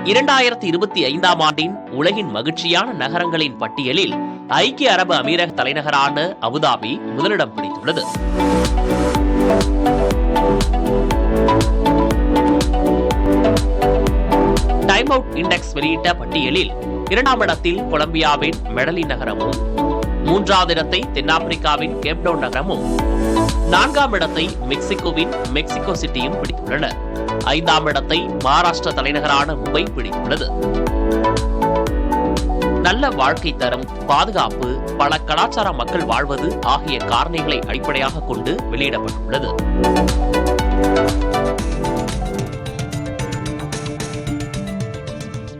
2025ஆம் ஆண்டின் உலகின் மகிழ்ச்சியான நகரங்களின் பட்டியலில் ஐக்கிய அரபு அமீரக தலைநகரான அபுதாபி முதலிடம் பிடித்துள்ளது. டைம் அவுட் இண்டெக்ஸ் வெளியிட்ட பட்டியலில் 2ஆம் இடத்தில் கொலம்பியாவின் மெடலின் நகரமும், 3வது இடத்தை தென்னாப்பிரிக்காவின் கேப்டவுன் நகரமும், 4ஆம் இடத்தை மெக்சிகோவின் மெக்சிகோ சிட்டியும் பிடித்துள்ளன. 5ஆம் இடத்தை மகாராஷ்டிரா தலைநகரான மும்பை பிடித்துள்ளது. நல்ல வாழ்க்கை தரம், பாதுகாப்பு, பல கலாச்சார மக்கள் வாழ்வது ஆகிய காரணிகளை அடிப்படையாக கொண்டு வெளியிடப்பட்டுள்ளது.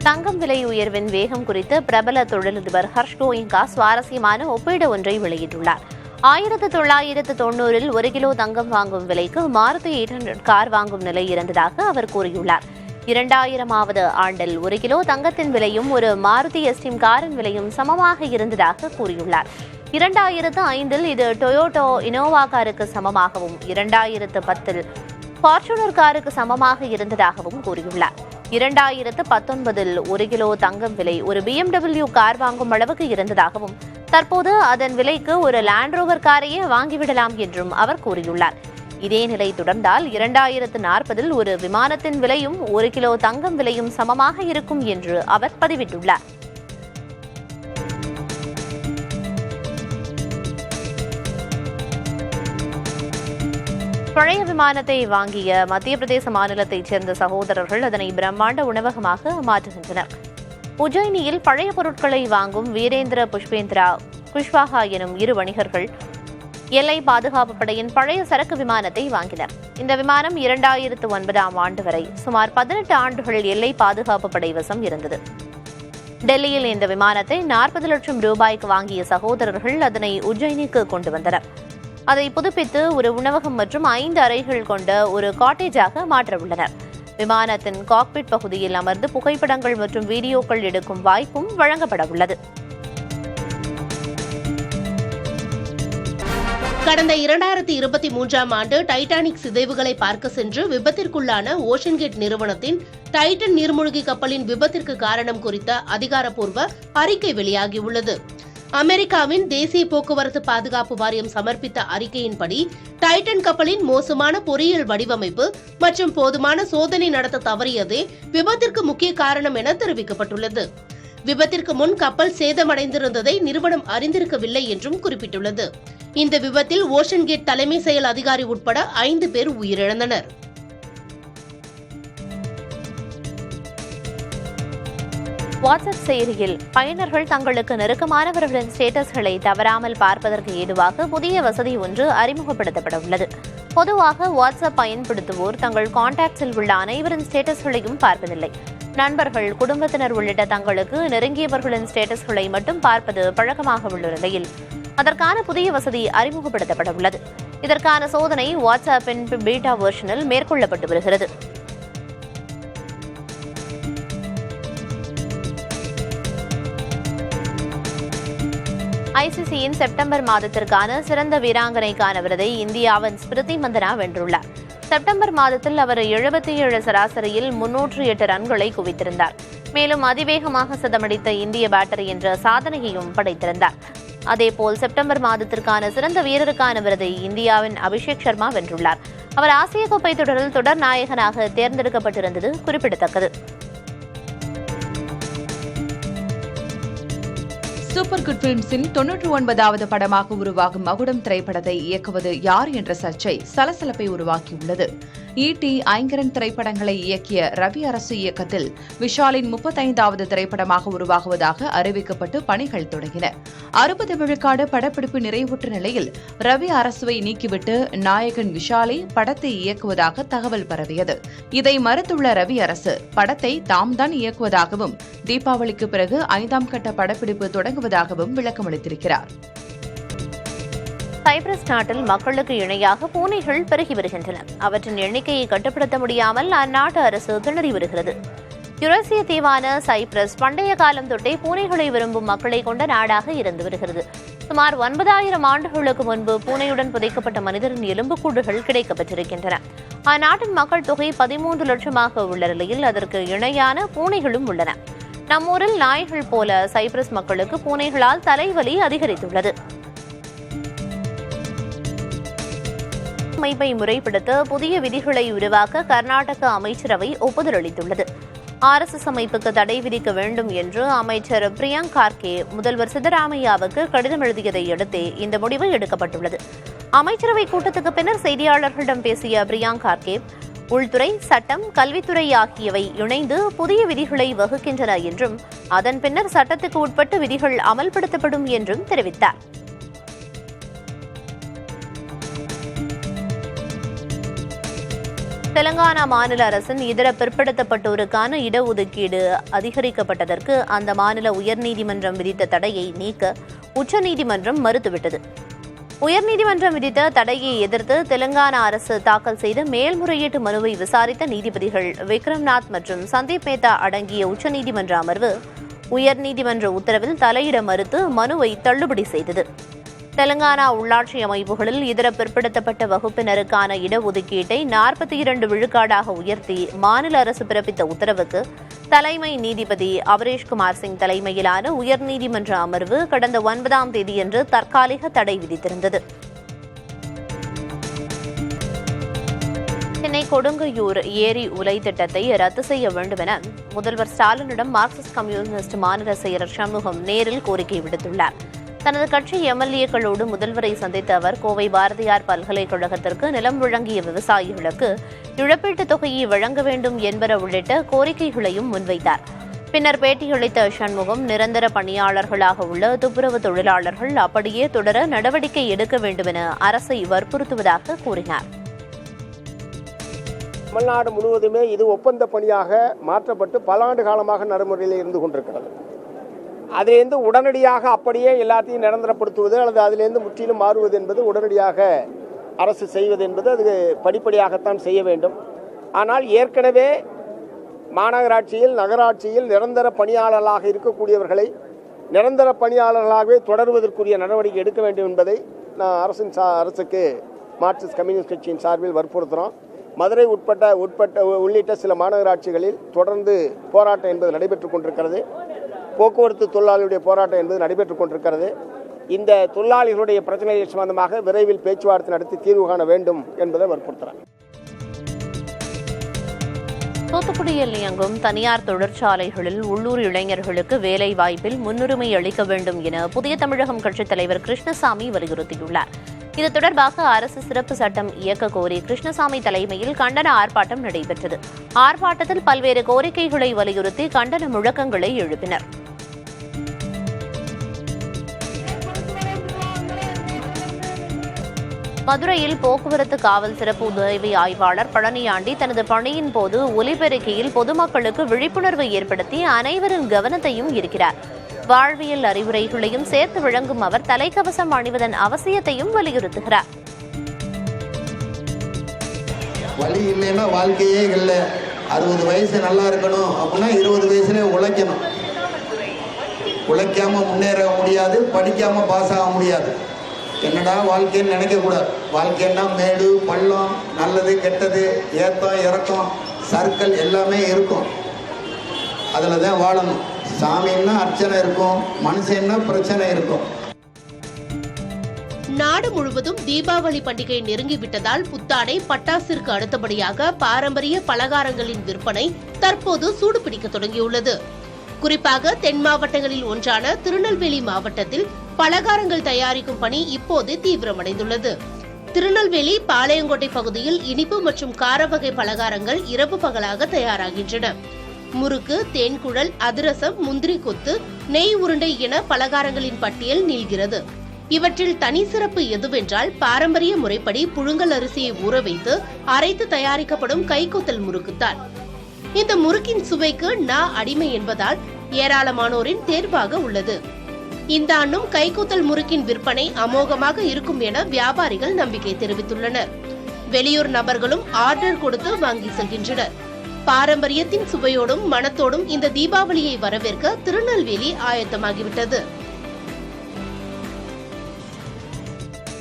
தங்கம் விலை உயர்வின் வேகம் குறித்து பிரபல தொழிலதிபர் ஹர்ஷ் கோயங்கா சுவாரஸ்யமான ஒப்பீடு ஒன்றை வெளியிட்டுள்ளார். 1990 1 கிலோ தங்கம் வாங்கும் விலைக்கு மாருதி 800 கார் வாங்கும் நிலை இருந்ததாக அவர் கூறியுள்ளார். 2000ஆவது ஆண்டில் 1 கிலோ தங்கத்தின் விலையும் ஒரு மாருதி எஸ்டீம் காரின் விலையும் சமமாக இருந்ததாக கூறியுள்ளார். 2005இல் இது டொயோட்டோ இனோவா காருக்கு சமமாகவும் 2010இல் ஃபார்ச்சுனர் காருக்கு சமமாக இருந்ததாகவும் கூறியுள்ளார். 2019இல் 1 கிலோ தங்கம் விலை ஒரு BMW கார் வாங்கும் அளவுக்கு இருந்ததாகவும், தற்போது அதன் விலைக்கு ஒரு லேண்ட் ரோவர் காரையே வாங்கிவிடலாம் என்றும் அவர் கூறியுள்ளார். இதே நிலை தொடர்ந்தால் 2040இல் ஒரு விமானத்தின் விலையும் 1 கிலோ தங்கம் விலையும் சமமாக இருக்கும் என்று அவர் பதிவிட்டுள்ளார். பழைய விமானத்தை வாங்கிய மத்திய பிரதேச மாநிலத்தைச் சேர்ந்த சகோதரர்கள் அதனை பிரம்மாண்ட உணவகமாக மாற்றுகின்றனர். உஜ்ஜயினியில் பழைய பொருட்களை வாங்கும் வீரேந்திர புஷ்பேந்திரா குஷ்வாஹா எனும் 2 வணிகர்கள் எல்லை பாதுகாப்பு படையின் பழைய சரக்கு விமானத்தை வாங்கினர். இந்த விமானம் 2009ஆம் ஆண்டு வரை சுமார் 18 ஆண்டுகள் எல்லை பாதுகாப்பு படை வசம் இருந்தது. டெல்லியில் இந்த விமானத்தை 40 லட்சம் ரூபாய்க்கு வாங்கிய சகோதரர்கள் அதனை உஜ்ஜயினிக்கு கொண்டு வந்தனர். அதை புதுப்பித்து ஒரு உணவகம் மற்றும் 5 அறைகள் கொண்ட ஒரு காட்டேஜாக மாற்ற உள்ளனர். விமானத்தின் காக்பிட் பகுதியில் அமர்ந்து புகைப்படங்கள் மற்றும் வீடியோக்கள் எடுக்கும் வாய்ப்பும் வழங்கப்பட உள்ளது. கடந்த 2023ஆம் ஆண்டு டைட்டானிக் சிதைவுகளை பார்க்க சென்று விபத்திற்குள்ளான ஓஷன் கேட் நிறுவனத்தின் டைட்டன் நீர்மூழ்கி கப்பலின் விபத்திற்கு காரணம் குறித்த அதிகாரப்பூர்வ அறிக்கை வெளியாகியுள்ளது. அமெரிக்காவின் தேசிய போக்குவரத்து பாதுகாப்பு வாரியம் சமர்ப்பித்த அறிக்கையின்படி டைட்டன் கப்பலின் மோசமான பொறியியல் வடிவமைப்பு மற்றும் போதுமான சோதனை நடத்த தவறியதே விபத்திற்கு முக்கிய காரணம் என தெரிவிக்கப்பட்டுள்ளது. விபத்திற்கு முன் கப்பல் சேதமடைந்திருந்ததை நிறுவனம் அறிந்திருக்கவில்லை என்றும் குறிப்பிட்டுள்ளது. இந்த விபத்தில் ஓஷன் கேட் தலைமை செயல் அதிகாரி உட்பட 5 பேர் உயிரிழந்தனர். வாட்ஸ்அப் செயலியில் பயனர்கள் தங்களுக்கு நெருக்கமானவர்களின் ஸ்டேட்டஸ்களை தவறாமல் பார்ப்பதற்கு ஏதுவாக புதிய வசதி ஒன்று அறிமுகப்படுத்தப்பட உள்ளது. பொதுவாக வாட்ஸ்அப் பயன்படுத்துவோர் தங்கள் கான்டாக்ட்ஸில் உள்ள அனைவரின் ஸ்டேட்டஸ்களையும் பார்ப்பதில்லை. நண்பர்கள், குடும்பத்தினர் உள்ளிட்ட தங்களுக்கு நெருங்கியவர்களின் ஸ்டேட்டஸ்களை மட்டும் பார்ப்பது பழக்கமாக உள்ள நிலையில் அதற்கான புதிய வசதி அறிமுகப்படுத்தப்பட உள்ளது. இதற்கான சோதனை வாட்ஸ்அப்பின் பீட்டா வெர்ஷனில் மேற்கொள்ளப்பட்டு வருகிறது. ஐசிசியின் செப்டம்பர் மாதத்திற்கான சிறந்த வீராங்கனைக்கான விருதை இந்தியாவின் ஸ்மிருதி மந்தனா வென்றுள்ளார். செப்டம்பர் மாதத்தில் அவர் 77 சராசரியில் 308 ரன்களை குவித்திருந்தார். மேலும் அதிவேகமாக சதமடித்த இந்திய பேட்டர் என்ற சாதனையையும் படைத்திருந்தார். அதேபோல் செப்டம்பர் மாதத்திற்கான சிறந்த வீரருக்கான விருதை இந்தியாவின் அபிஷேக் சர்மா வென்றுள்ளார். அவர் ஆசிய கோப்பை தொடரில் தொடர் நாயகனாக தேர்ந்தெடுக்கப்பட்டிருந்தது குறிப்பிடத்தக்கது. சூப்பர் குட் பிலிம்ஸின் 99வது படமாக உருவாகும் மகுடம் திரைப்படத்தை இயக்குவது யார் என்ற சர்ச்சை சலசலப்பை உருவாக்கியுள்ளது. ஈட்டி, ஐங்கரன் திரைப்படங்களை இயக்கிய ரவி அரசு இயக்கத்தில் விஷாலின் 35வது திரைப்படமாக உருவாகுவதாக அறிவிக்கப்பட்டு பணிகள் தொடங்கின. 60 விழுக்காடு படப்பிடிப்பு நிறைவுற்ற நிலையில் ரவி அரசுவை நீக்கிவிட்டு நாயகன் விஷாலை படத்தை இயக்குவதாக தகவல் பரவியது. இதை மறுத்துள்ள ரவி அரசு படத்தை தாம் தான் இயக்குவதாகவும் தீபாவளிக்கு பிறகு 5ஆம் கட்ட படப்பிடிப்பு தொடங்குவதாகவும் விளக்கமளித்திருக்கிறார். சைப்ரஸ் நாட்டில் மக்களுக்கு இணையாக பூனைகள் பெருகி வருகின்றன. அவற்றின் எண்ணிக்கையை கட்டுப்படுத்த முடியாமல் அந்நாட்டு அரசு திணறி வருகிறது. யுரேசிய தீவான சைப்ரஸ் பண்டைய காலம் தொட்டே பூனைகளை விரும்பும் மக்களை கொண்ட நாடாக இருந்து வருகிறது. சுமார் 9000 ஆண்டுகளுக்கு முன்பு பூனையுடன் புதைக்கப்பட்ட மனிதரின் எலும்புக்கூடுகள் கிடைக்கப்பட்டிருக்கின்றன. அந்நாட்டின் மக்கள் தொகை 13 லட்சமாக உள்ள நிலையில் அதற்கு இணையான பூனைகளும் உள்ளன. நம்மூரில் நாய்கள் போல சைப்ரஸ் மக்களுக்கு பூனைகளால் தலைவலி அதிகரித்துள்ளது. அமைப்பை முறைப்படுத்த புதிய விதிகளை உருவாக்க கர்நாடக அமைச்சரவை ஒப்புதல் அளித்துள்ளது. RSS அமைப்புக்கு தடை விதிக்க வேண்டும் என்று அமைச்சர் பிரியங்க் கார்கே முதல்வர் சித்தராமையாவுக்கு கடிதம் எழுதியதை அடுத்தே இந்த முடிவு எடுக்கப்பட்டுள்ளது. அமைச்சரவை கூட்டத்துக்கு பின்னர் செய்தியாளர்களிடம் பேசிய பிரியங்க் கார்கே, உள்துறை, சட்டம், கல்வித்துறை ஆகியவை இணைந்து புதிய விதிகளை வகுக்கின்றன என்றும் அதன் பின்னர் சட்டத்துக்கு உட்பட்டு விதிகள் அமல்படுத்தப்படும் என்றும் தெரிவித்தார். தெலங்கானா மாநில அரசின் இதர பிற்படுத்தப்பட்டோருக்கான இடஒதுக்கீடு அதிகரிக்கப்பட்டதற்கு அந்த மாநில உயர்நீதிமன்றம் விதித்த தடையை நீக்க உச்சநீதிமன்றம் மறுத்துவிட்டது. உயர்நீதிமன்றம் விதித்த தடையை எதிர்த்து தெலங்கானா அரசு தாக்கல் செய்த மேல்முறையீட்டு மனுவை விசாரித்த நீதிபதிகள் விக்ரம்நாத் மற்றும் சந்தீப் மேத்தா அடங்கிய உச்சநீதிமன்ற அமர்வு உயர்நீதிமன்ற உத்தரவில் தலையிட மறுத்து மனுவை தள்ளுபடி செய்தது. தெலங்கானா உள்ளாட்சி அமைப்புகளில் இதர பிற்படுத்தப்பட்ட வகுப்பினருக்கான இடஒதுக்கீட்டை 42 விழுக்காடாக உயர்த்தி மாநில அரசு பிறப்பித்த உத்தரவுக்கு தலைமை நீதிபதி அபரேஷ்குமார் சிங் தலைமையிலான உயர்நீதிமன்ற அமர்வு கடந்த 9ஆம் தேதியன்று தற்காலிக தடை விதித்திருந்தது. சென்னை கொடுங்கையூர் ஏரி உலை திட்டத்தை ரத்து செய்ய வேண்டும் என முதல்வர் ஸ்டாலினிடம் மார்க்சிஸ்ட் கம்யூனிஸ்ட் மாநில செயலர் சண்முகம் நேரில் கோரிக்கை விடுத்துள்ளார். தனது கட்சி MLA-க்களோடு முதல்வரை சந்தித்த அவர் கோவை பாரதியார் பல்கலைக்கழகத்திற்கு நிலம் வழங்கிய விவசாயிகளுக்கு இழப்பீட்டுத் தொகையை வழங்க வேண்டும் என்பன உள்ளிட்ட கோரிக்கைகளையும் முன்வைத்தார். பின்னர் பேட்டியளித்த சண்முகம், நிரந்தர பணியாளர்களாக உள்ள துப்புரவு தொழிலாளர்கள் அப்படியே தொடர நடவடிக்கை எடுக்க வேண்டும் என அரசை வற்புறுத்துவதாக கூறினார். தமிழ்நாடு முழுவதுமே இது ஒப்பந்த பணியாக மாற்றப்பட்டு பல ஆண்டு காலமாக நடைமுறையில் இருந்து கொண்டிருக்கிறது. அதிலிருந்து உடனடியாக அப்படியே எல்லாத்தையும் நிரந்தரப்படுத்துவது அல்லது அதிலிருந்து முற்றிலும் மாறுவது என்பது உடனடியாக அரசு செய்வது என்பது அது படிப்படியாகத்தான் செய்ய வேண்டும். ஆனால் ஏற்கனவே மாநகராட்சியில், நகராட்சியில் நிரந்தர பணியாளர்களாக இருக்கக்கூடியவர்களை நிரந்தர பணியாளர்களாகவே தொடர்வதற்குரிய நடவடிக்கை எடுக்க வேண்டும் என்பதை நான் அரசுக்கு மார்க்சிஸ்ட் கம்யூனிஸ்ட் கட்சியின் சார்பில் வற்புறுத்துகிறோம். மதுரை உள்ளிட்ட சில மாநகராட்சிகளில் தொடர்ந்து போராட்டம் என்பது நடைபெற்றுக் கொண்டிருக்கிறது. போக்குவரத்து தொழிலாளர்களுடைய போராட்டம் என்பது நடைபெற்றுக் கொண்டிருக்கிறது. இந்த தொழிலாளிகளுடைய பிரச்சனைகள் சம்பந்தமாக விரைவில் பேச்சுவார்த்தை நடத்தி தீர்வு காண வேண்டும் என்பதை வற்புறுத்துகிறார். தூத்துக்குடியில் இயங்கும் தனியார் தொழிற்சாலைகளில் உள்ளூர் இளைஞர்களுக்கு வேலை வாய்ப்பில் முன்னுரிமை அளிக்க வேண்டும் என புதிய தமிழகம் கட்சித் தலைவர் கிருஷ்ணசாமி வலியுறுத்தியுள்ளார். இது தொடர்பாக அரசு சிறப்பு சட்டம் இயக்க கோரி கிருஷ்ணசாமி தலைமையில் கண்டன ஆர்ப்பாட்டம் நடைபெற்றது. ஆர்ப்பாட்டத்தில் பல்வேறு கோரிக்கைகளை வலியுறுத்தி கண்டன முழக்கங்களை எழுப்பினர். மதுரையில் போக்குவரத்து காவல் சிறப்பு உதவி ஆய்வாளர் பழனியாண்டி தனது பணியின் போது ஒலிபெருக்கியில் பொதுமக்களுக்கு விழிப்புணர்வை ஏற்படுத்தி அனைவரின் கவனத்தையும் ஈர்க்கிறார். வாழ்வியல் அறிவுரைகளையும் சேர்த்து வழங்கும் அவர் தலைக்கவசம் அணிவதன் அவசியத்தையும் வலியுறுத்துகிறார். வலி இல்லைன்னா வாழ்க்கையே இல்லை. 60 வயசு நல்லா இருக்கணும் அப்படின்னா 20 வயசுல உழைக்கணும். உழைக்காம முன்னேற முடியாது, படிக்காம பாஸ் ஆக முடியாது. என்னடா வாழ்க்கைன்னு நினைக்கக்கூடாது. வாழ்க்கைன்னா மேடு பள்ளம், நல்லது கெட்டது, ஏத்தம் இறக்கம், சர்க்கிள் எல்லாமே இருக்கும். அதில் தான் வாழணும். சாமின்னா அர்ச்சனை இருக்கும், மனுஷன்னா பிரச்சனை இருக்கும். நாடு முழுவதும் தீபாவளி பண்டிகை நெருங்கிவிட்டதால் புத்தாடை, பட்டாசிற்கு அடுத்தபடியாக பாரம்பரிய பலகாரங்களின் விற்பனை தற்போது சூடுபிடிக்க தொடங்கியுள்ளது. குறிப்பாக தென் மாவட்டங்களில் ஒன்றான திருநெல்வேலி மாவட்டத்தில் பலகாரங்கள் தயாரிக்கும் பணி இப்போது தீவிரமடைந்துள்ளது. திருநெல்வேலி பாளையங்கோட்டை பகுதியில் இனிப்பு மற்றும் கார வகை பலகாரங்கள் இரவு பகலாக தயாராகின்றன. முறுக்கு, தேன்குழல், அதிரசம், முந்திரி கொத்து, நெய் உருண்டை என பலகாரங்களின் பட்டியல் நீள்கிறது. இவற்றில் தனி சிறப்பு எதுவென்றால் பாரம்பரிய முறைப்படி புழுங்கல் அரிசியை ஊற வைத்து அரைத்து தயாரிக்கப்படும் கைகொத்தல் முறுக்குத்தான். இந்த முறுக்கின் சுவைக்கு அடிமை என்பதால் ஏராளமானோரின் தேர்வாக உள்ளது. இந்த ஆண்டும் கைகொத்தல் முறுக்கின் விற்பனை அமோகமாக இருக்கும் என வியாபாரிகள் நம்பிக்கை தெரிவித்துள்ளனர். வெளியூர் நபர்களும் ஆர்டர் கொடுத்து வாங்கி செல்கின்றனர். பாரம்பரியத்தின் சுவையோடும் மனத்தோடும் இந்த தீபாவளியை வரவேற்க திருநெல்வேலி ஆயத்தமாகிவிட்டது.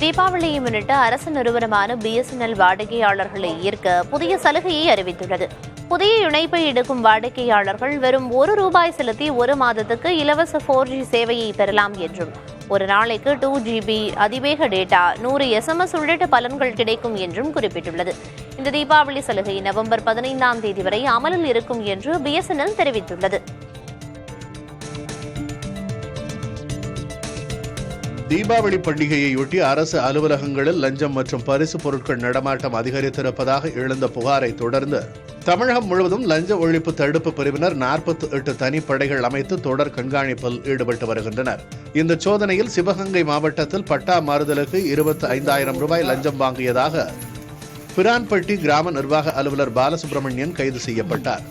தீபாவளியை முன்னிட்டு அரசு நிறுவனமான BSNL வாடிக்கையாளர்களை ஈர்க்க புதிய சலுகையை அறிவித்துள்ளது. புதிய இணைப்பை எடுக்கும் வாடிக்கையாளர்கள் வெறும் ₹1 செலுத்தி 1 மாதத்துக்கு இலவச 4G சேவையை பெறலாம் என்றும், ஒரு நாளைக்கு 2GB அதிவேக டேட்டா, 100 SMS உள்ளிட்ட பலன்கள் கிடைக்கும் என்றும் குறிப்பிட்டுள்ளது. இந்த தீபாவளி சலுகை நவம்பர் 15ஆம் தேதி வரை அமலில் இருக்கும் என்று BSNL தெரிவித்துள்ளது. தீபாவளி பண்டிகையையொட்டி அரசு அலுவலகங்களில் லஞ்சம் மற்றும் பரிசு பொருட்கள் நடமாட்டம் அதிகரித்திருப்பதாக எழுந்த புகாரை தொடர்ந்து தமிழகம் முழுவதும் லஞ்ச ஒழிப்பு தடுப்பு பிரிவினர் 48 தனிப்படைகள் அமைத்து தொடர் கண்காணிப்பில் ஈடுபட்டு வருகின்றனர். இந்த சோதனையில் சிவகங்கை மாவட்டத்தில் பட்டா மாறுதலுக்கு ₹25,000 லஞ்சம் வாங்கியதாக பிரான்பட்டி கிராம நிர்வாக அலுவலர் பாலசுப்ரமணியன் கைது செய்யப்பட்டார்.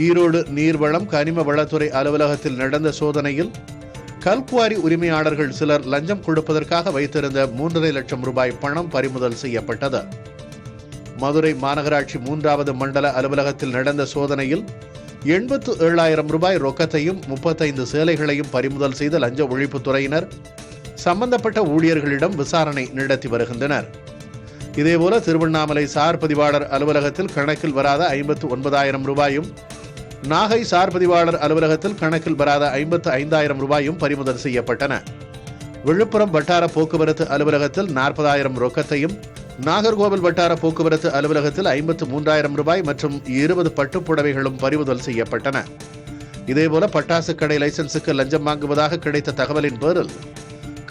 ஈரோடு நீர்வளம் கனிம வளத்துறை அலுவலகத்தில் நடந்த சோதனையில் கல்குவாரி உரிமையாளர்கள் சிலர் லஞ்சம் கொடுப்பதற்காக வைத்திருந்த ₹3.5 லட்சம் பணம் பறிமுதல் செய்யப்பட்டது. மதுரை மாநகராட்சி 3வது மண்டல அலுவலகத்தில் நடந்த சோதனையில் ₹87,000 ரொக்கத்தையும் 35 சேலைகளையும் பறிமுதல் செய்த லஞ்ச ஒழிப்புத்துறையினர் சம்பந்தப்பட்ட ஊழியர்களிடம் விசாரணை நடத்தி வருகின்றனர். இதேபோல திருவண்ணாமலை சார் பதிவாளர் அலுவலகத்தில் கணக்கில் வராத ₹59,000, நாகை சார் பதிவாளர் அலுவலகத்தில் கணக்கில் வராத ₹55,000 பறிமுதல் செய்யப்பட்டன. விழுப்புரம் வட்டார போக்குவரத்து அலுவலகத்தில் 40,000 ரொக்கத்தையும், நாகர்கோவில் வட்டார போக்குவரத்து அலுவலகத்தில் ₹53,000 மற்றும் 20 பட்டுப்புடவைகளும் பறிமுதல் செய்யப்பட்டன. இதேபோல பட்டாசு கடை லைசன்ஸுக்கு லஞ்சம் வாங்குவதாக கிடைத்த தகவலின் பேரில்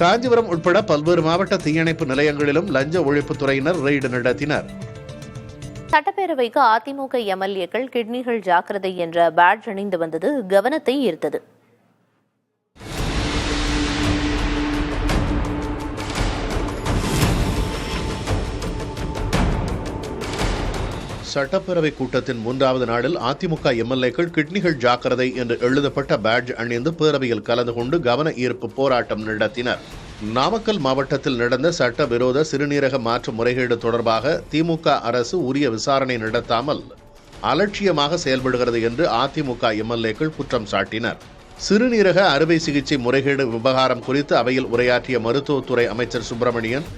காஞ்சிபுரம் உட்பட பல்வேறு மாவட்ட தீயணைப்பு நிலையங்களிலும் லஞ்ச ஒழிப்புத்துறையினர் ரெய்டு நடத்தினர். சட்டப்பேரவைக்கு அதிமுக MLAக்கள் கிட்னிகள் ஜாக்கிரதை என்ற பேட்ஜ் அணிந்து வந்தது கவனத்தை ஈர்த்தது. சட்டப்பேரவை கூட்டத்தின் 3வது நாளில் அதிமுக MLAக்கள் கிட்னிகள் ஜாக்கிரதை என்று எழுதப்பட்ட பேட்ஜ் அணிந்து பேரவையில் கலந்து கொண்டு கவன ஈர்ப்பு போராட்டம் நடத்தினர். நாமக்கல் மாவட்டத்தில் நடந்த சட்டவிரோத சிறுநீரக மாற்று முறைகேடு தொடர்பாக திமுக அரசு உரிய விசாரணை நடத்தாமல் அலட்சியமாக செயல்படுகிறது என்று அதிமுக MLAக்கள் குற்றம் சாட்டினர். சிறுநீரக அறுவை சிகிச்சை முறைகேடு விவகாரம் குறித்து அவையில் உரையாற்றிய மருத்துவத்துறை அமைச்சர் சுப்பிரமணியன்,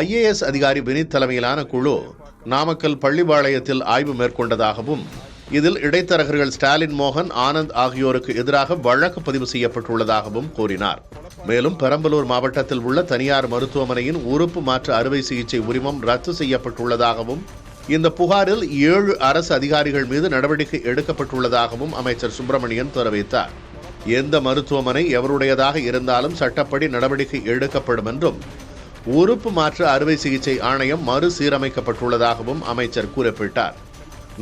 IAS அதிகாரி வினித் தலைமையிலான குழு நாமக்கல் பள்ளிபாளையத்தில் ஆய்வு மேற்கொண்டதாகவும், இதில் இடைத்தரகர்கள் ஸ்டாலின் மோகன், ஆனந்த் ஆகியோருக்கு எதிராக வழக்கு பதிவு செய்யப்பட்டுள்ளதாகவும் கூறினார். மேலும் பெரம்பலூர் மாவட்டத்தில் உள்ள தனியார் மருத்துவமனையின் உறுப்பு மாற்று அறுவை சிகிச்சை உரிமம் ரத்து செய்யப்பட்டுள்ளதாகவும், இந்த புகாரில் 7 அரசு அதிகாரிகள் மீது நடவடிக்கை எடுக்கப்பட்டுள்ளதாகவும் அமைச்சர் சுப்பிரமணியன் தெரிவித்தார். எந்த மருத்துவமனை எவருடையதாக இருந்தாலும் சட்டப்படி நடவடிக்கை எடுக்கப்படும் என்றும், உறுப்பு மாற்று அறுவை சிகிச்சை ஆணையம் மறுசீரமைக்கப்பட்டுள்ளதாகவும் அமைச்சர் குறிப்பிட்டார்.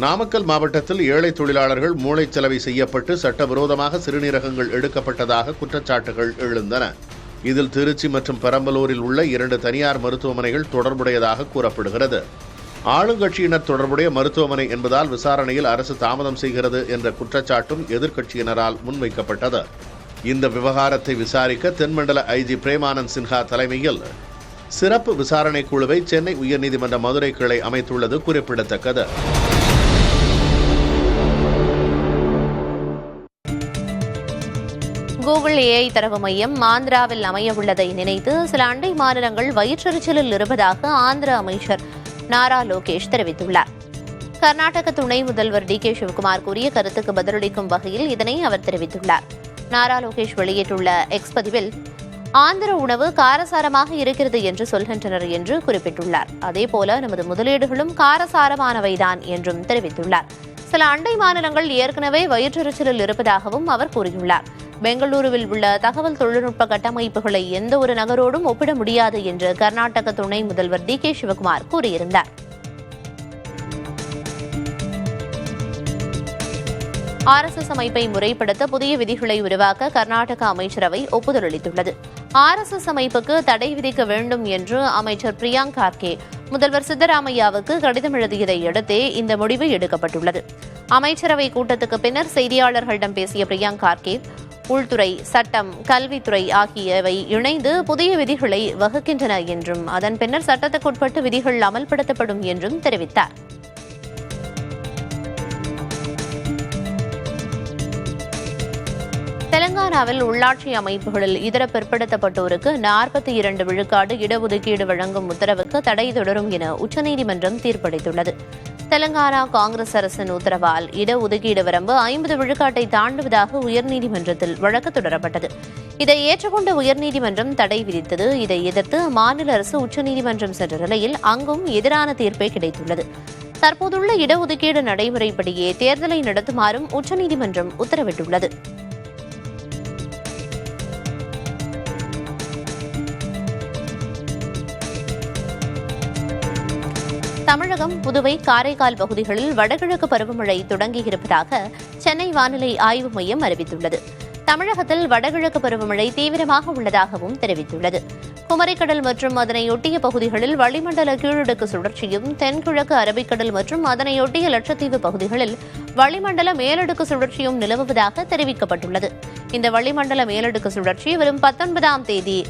நாமக்கல் மாவட்டத்தில் ஏழை தொழிலாளர்கள் மூளைச்சலவை செய்யப்பட்டு சட்டவிரோதமாக சிறுநீரகங்கள் எடுக்கப்பட்டதாக குற்றச்சாட்டுகள் எழுந்தன. இதில் திருச்சி மற்றும் பெரம்பலூரில் உள்ள 2 தனியார் மருத்துவமனைகள் தொடர்புடையதாக கூறப்படுகிறது. ஆளுங்கட்சியினர் தொடர்புடைய மருத்துவமனை என்பதால் விசாரணையில் அரசு தாமதம் செய்கிறது என்ற குற்றச்சாட்டும் எதிர்க்கட்சியினரால் முன்வைக்கப்பட்டது. இந்த விவகாரத்தை விசாரிக்க தென்மண்டல IG பிரேமானந்த் சின்ஹா தலைமையில் சிறப்பு விசாரணை குழுவை சென்னை உயர்நீதிமன்ற மதுரை கிளை அமைத்துள்ளது குறிப்பிடத்தக்கது. கூகுள் AI தரவு மையம் ஆந்திராவில் அமைய உள்ளதை நினைத்து சில அண்டை மாநிலங்கள் வயிற்றெரிச்சலில் இருப்பதாக ஆந்திர அமைச்சர் நாரா லோகேஷ் தெரிவித்துள்ளார். கர்நாடக துணை முதல்வர் DK சிவகுமார் கூறிய கருத்துக்கு பதிலளிக்கும் வகையில் இதனை அவர் தெரிவித்துள்ளார். நாரா லோகேஷ் வெளியிட்டுள்ள எக்ஸ் பதிவில், ஆந்திர உணவு காரசாரமாக இருக்கிறது என்று சொல்கின்றனர் என்று குறிப்பிட்டுள்ளார். அதேபோல நமது முதலீடுகளும் காரசாரமானவைதான் என்றும் தெரிவித்துள்ளார். சில அண்டை மாநிலங்கள் ஏற்கனவே வயிற்றெரிச்சலில் இருப்பதாகவும் அவர் கூறியுள்ளார். பெங்களூருவில் உள்ள தகவல் தொழில்நுட்ப கட்டமைப்புகளை எந்த ஒரு நகரோடும் ஒப்பிட முடியாது என்று கர்நாடக துணை முதல்வர் DK சிவகுமார் கூறியிருந்தார். RSS அமைப்பை முறைப்படுத்த புதிய விதிகளை உருவாக்க கர்நாடக அமைச்சரவை ஒப்புதல் அளித்துள்ளது. RSS அமைப்புக்கு தடை விதிக்க வேண்டும் என்று அமைச்சர் பிரியங்க் கார்கே முதல்வர் சித்தராமையாவுக்கு கடிதம் எழுதியதை அடுத்தே இந்த முடிவு எடுக்கப்பட்டுள்ளது. அமைச்சரவை கூட்டத்துக்கு பின்னர் செய்தியாளர்களிடம் பேசிய பிரியங்க் கார்கே, உள்துறை, சட்டம், கல்வித்துறை ஆகியவை இணைந்து புதிய விதிகளை வகுக்கின்றன என்றும் அதன் பின்னர் சட்டத்துக்குட்பட்டு விதிகள் அமல்படுத்தப்படும் என்றும் தெரிவித்தார். தெலங்கானாவில் உள்ளாட்சி அமைப்புகளில் இதர பிற்படுத்தப்பட்டோருக்கு 42 விழுக்காடு இடஒதுக்கீடு வழங்கும் உத்தரவுக்கு தடை தொடரும் என உச்சநீதிமன்றம் தீர்ப்பளித்துள்ளது. தெலங்கானா காங்கிரஸ் அரசின் உத்தரவால் இடஒதுக்கீடு வரம்பு 50 விழுக்காட்டை தாண்டுவதாக உயர்நீதிமன்றத்தில் வழக்கு தொடரப்பட்டது. இதை ஏற்றுக்கொண்ட உயர்நீதிமன்றம் தடை விதித்தது. இதை எதிர்த்து மாநில அரசு உச்சநீதிமன்றம் சென்ற நிலையில் அங்கும் எதிரான தீர்ப்பே கிடைத்துள்ளது. தற்போதுள்ள இடஒதுக்கீடு நடைமுறைப்படியே தேர்தலை நடத்துமாறும் உச்சநீதிமன்றம் உத்தரவிட்டுள்ளது. தமிழகம், புதுவை, காரைக்கால் பகுதிகளில் வடகிழக்கு பருவமழை தொடங்கியிருப்பதாக சென்னை வானிலை ஆய்வு மையம் அறிவித்துள்ளது. தமிழகத்தில் வடகிழக்கு பருவமழை தீவிரமாக உள்ளதாகவும் தெரிவித்துள்ளது. குமரிக்கடல் மற்றும் அதனையொட்டிய பகுதிகளில் வளிமண்டல கீழடுக்கு சுழற்சியும், தென்கிழக்கு அரபிக்கடல் மற்றும் அதனையொட்டிய லட்சத்தீவு பகுதிகளில் வளிமண்டல மேலடுக்கு சுழற்சியும் நிலவுவதாக தெரிவிக்கப்பட்டுள்ளது. இந்த வளிமண்டல மேலடுக்கு சுழற்சி வரும் 19ஆம் தேதி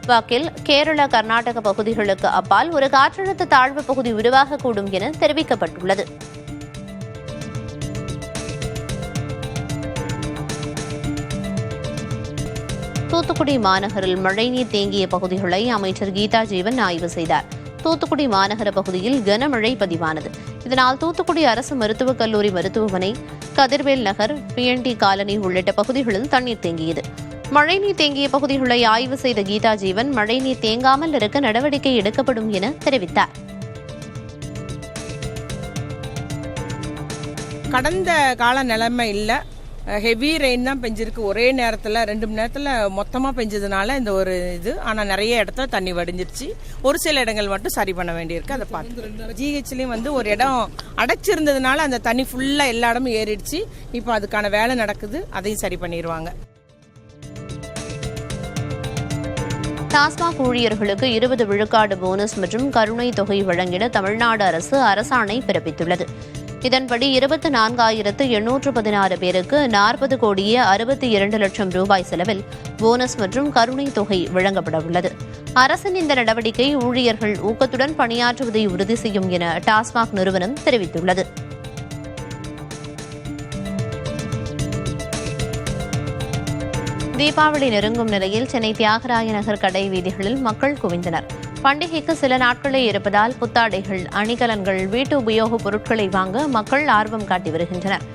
வாக்கில் கேரள, கர்நாடக பகுதிகளுக்கு அப்பால் ஒரு காற்றழுத்த தாழ்வு பகுதி உருவாகக்கூடும் என தெரிவிக்கப்பட்டுள்ளது. தூத்துக்குடி மாநகரில் மழைநீர் தேங்கிய பகுதிகளை அமைச்சர் கீதா ஜீவன் ஆய்வு செய்தார். தூத்துக்குடி மாநகர பகுதியில் கனமழை பதிவானது. இதனால் தூத்துக்குடி அரசு மருத்துவக் கல்லூரி மருத்துவமனை, கதிர்வேல் நகர், PNT காலனி உள்ளிட்ட பகுதிகளில் தண்ணீர் தேங்கியது. மழைநீர் தேங்கிய பகுதிகளை ஆய்வு செய்த கீதா ஜீவன் மழைநீர் தேங்காமல் இருக்க நடவடிக்கை எடுக்கப்படும் என தெரிவித்தார். கடந்த கால நிலைமை இல்லை, ஹெவி ரெயின் தான் பெஞ்சிருக்கு. ஒரே நேரத்தில் 2 மணி நேரத்தில் மொத்தமாக பெஞ்சதுனால இந்த ஒரு இது. ஆனால் நிறைய இடத்துல தண்ணி வடிஞ்சிருச்சு. ஒரு சில இடங்கள் மட்டும் சரி பண்ண வேண்டியிருக்கு. அதை பார்த்து GHலையும் ஒரு இடம் அடைச்சிருந்ததுனால அந்த தண்ணி ஃபுல்லாக எல்லா இடமும் ஏறிடுச்சு. இப்போ அதுக்கான வேலை நடக்குது, அதையும் சரி பண்ணிடுவாங்க. டாஸ்மாக் ஊழியர்களுக்கு 20 விழுக்காடு போனஸ் மற்றும் கருணை தொகை வழங்கிட தமிழ்நாடு அரசு அரசாணை பிறப்பித்துள்ளது. இதன்படி 24,816 பேருக்கு 40 கோடியே 62 லட்சம் ரூபாய் செலவில் போனஸ் மற்றும் கருணை தொகை வழங்கப்பட உள்ளது. அரசின் இந்த நடவடிக்கை ஊழியர்கள் ஊக்கத்துடன் பணியாற்றுவதை உறுதி செய்யும் என டாஸ்மாக் நிறுவனம் தெரிவித்துள்ளது. தீபாவளி நெருங்கும் நிலையில் சென்னை தியாகராய நகர் கடை வீதிகளில் மக்கள் குவிந்தனர். பண்டிகைக்கு சில நாட்களே இருப்பதால் புத்தாடைகள், அணிகலன்கள், வீட்டு உபயோகப் பொருட்களை வாங்க மக்கள் ஆர்வம் காட்டி வருகின்றனர்.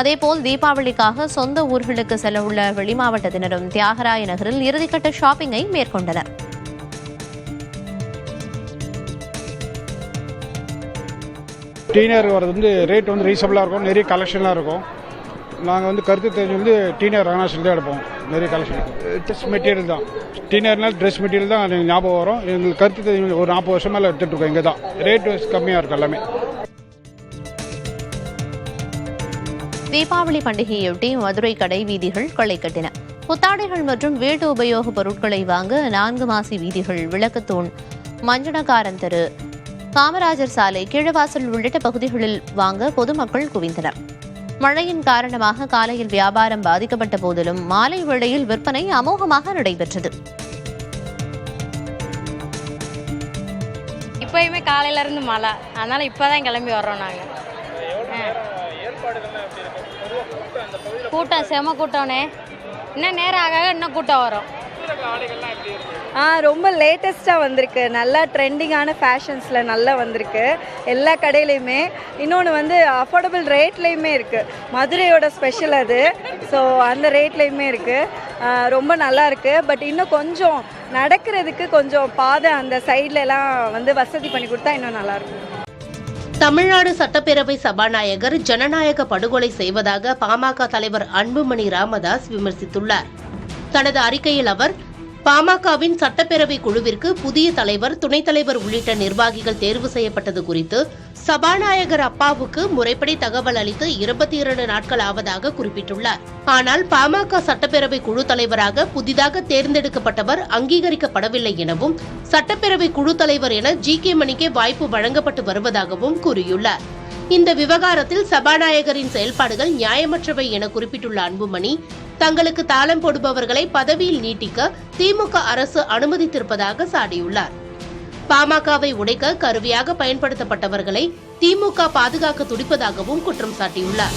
அதேபோல் தீபாவளிக்காக சொந்த ஊர்களுக்கு செல்ல உள்ள வெளிமாவட்டத்தினரும் தியாகராய நகரில் இறுதிக்கட்ட ஷாப்பிங்கை மேற்கொண்டனர். டீனர் வரது ரேட் ரீசனபிளாக இருக்கும், நிறைய கலெக்ஷன்லாம் இருக்கும். நாங்கள் கருத்து தெரிஞ்சு டீனர் ரங்கநாதன் தான் எடுப்போம். நிறைய கலெக்ஷன் ட்ரெஸ் மெட்டீரியல் தான். டீனர்னால் ட்ரெஸ் மெட்டீரியல் தான் எனக்கு ஞாபகம் வரும். எங்களுக்கு கருத்து தெரிஞ்சு ஒரு 40 வருஷம் மேலே எடுத்துகிட்டு இருக்கோம். இங்கே தான் ரேட் கம்மியாக இருக்கும் எல்லாமே. தீபாவளி பண்டிகையொட்டி மதுரை கடை வீதிகள் களை கட்டின. புத்தாடைகள் மற்றும் வீட்டு உபயோகப் பொருட்களை வாங்க 4 மாசி வீதிகள், விளக்குத்தூண், மஞ்சனக்காரன் தெரு, காமராஜர் சாலை, கீழவாசல் உள்ளிட்ட பகுதிகளில் வாங்க பொதுமக்கள் குவிந்தனர். மழையின் காரணமாக காலையில் வியாபாரம் பாதிக்கப்பட்ட போதிலும் மாலை வேளையில் விற்பனை அமோகமாக நடைபெற்றது. இப்பயுமே காலையில இருந்து மழை, அதனால இப்பதான் கிளம்பி வர்றோம். நாங்க கூட்டம் செம கூட்டம்னே, இன்னும் நேரம் ஆக இன்னும் கூட்டம் வரும். ரொம்ப லேட்டஸ்ட்டாக வந்திருக்கு. நல்லா ட்ரெண்டிங்கான ஃபேஷன்ஸில் நல்லா வந்திருக்கு எல்லா கடையிலையுமே. இன்னொன்று அஃபோர்டபுள் ரேட்லேயுமே இருக்குது. மதுரையோட ஸ்பெஷல் அது. ஸோ அந்த ரேட்லேயுமே இருக்குது. ரொம்ப நல்லா இருக்குது. பட் இன்னும் கொஞ்சம் நடக்கிறதுக்கு கொஞ்சம் பாதை அந்த சைட்லலாம் வசதி பண்ணி கொடுத்தா இன்னும் நல்லாயிருக்கும். தமிழ்நாடு சட்டப்பேரவை சபாநாயகர் ஜனநாயக படுகொலை செய்வதாக பாமக தலைவர் அன்புமணி ராமதாஸ் விமர்சித்துள்ளார். தனது அறிக்கையில் அவர் பாமகவின் சட்டப்பேரவை குழுவிற்கு புதிய தலைவர், துணைத் தலைவர் உள்ளிட்ட நிர்வாகிகள் தேர்வு செய்யப்பட்டது குறித்து சபாநாயகர் அப்பாவுக்கு முறைப்படி தகவல் அளித்து 22 நாட்கள் ஆவதாக குறிப்பிட்டுள்ளார். ஆனால் பாமக சட்டப்பேரவை குழு தலைவராக புதிதாக தேர்ந்தெடுக்கப்பட்டவர் அங்கீகரிக்கப்படவில்லை எனவும், சட்டப்பேரவை குழு தலைவர் என GK மணிக்கே வாய்ப்பு வழங்கப்பட்டு வருவதாகவும் கூறியுள்ளார். இந்த விவகாரத்தில் சபாநாயகரின் செயல்பாடுகள் நியாயமற்றவை என குறிப்பிட்டுள்ள அன்புமணி, தங்களுக்கு தாளம் போடுபவர்களை பதவியில் நீட்டிக்க திமுக அரசு அனுமதித்திருப்பதாக சாடியுள்ளார். பாமகவை உடைக்க கருவியாக பயன்படுத்தப்பட்டவர்களை திமுக பாதுகாக்க துடிப்பதாகவும் குற்றம் சாட்டியுள்ளார்.